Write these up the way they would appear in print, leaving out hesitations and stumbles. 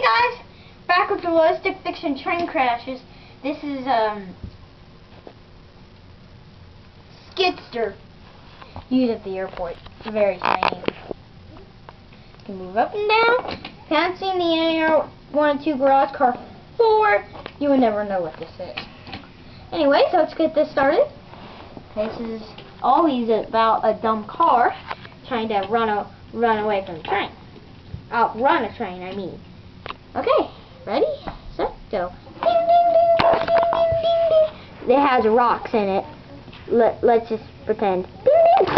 guys, back with Realistic Fiction Train Crashes. This is Skidster, used at the airport. It's very tiny. You can move up and down. If you haven't seen the Air 1 and 2 Garage Car 4, you would never know what this is. Anyway, so let's get this started. This is always about a dumb car trying to run away from the train. Outrun a train, I mean. Okay, ready, set, go. Ding, ding, ding, ding, ding, ding, ding. It has rocks in it. Let's just pretend. Ding, ding.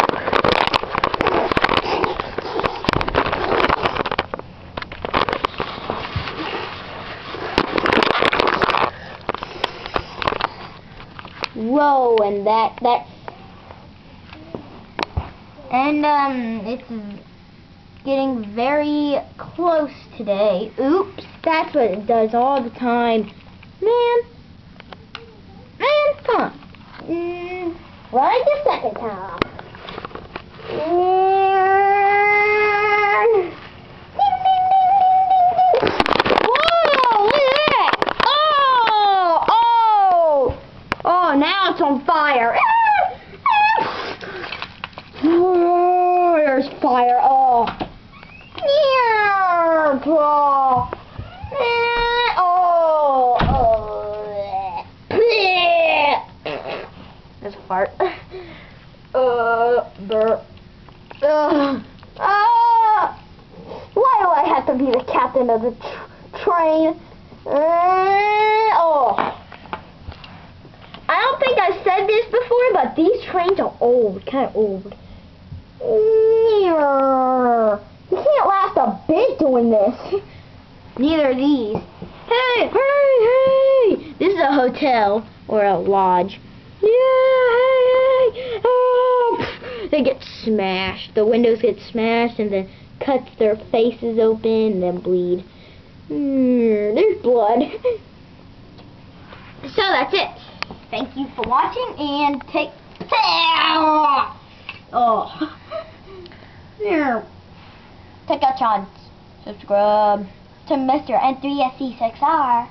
Whoa, and it's getting very close today. Oops, that's what it does all the time. Man, come on. Right the second time. Whoa, look at that. Oh, now it's on fire. Oh, there's fire. There's a fart. Why do I have to be the captain of the train? I don't think I said this before, but these trains are old, kind of old. You can't last a bit doing this. Neither are these. Hey! This is a hotel or a lodge. Yeah, hey! Oh, they get smashed. The windows get smashed and then cuts their faces open and then bleed. There's blood. So that's it. Thank you for watching and take care. Here. Take a chance. Subscribe to Mr. N3SC6R.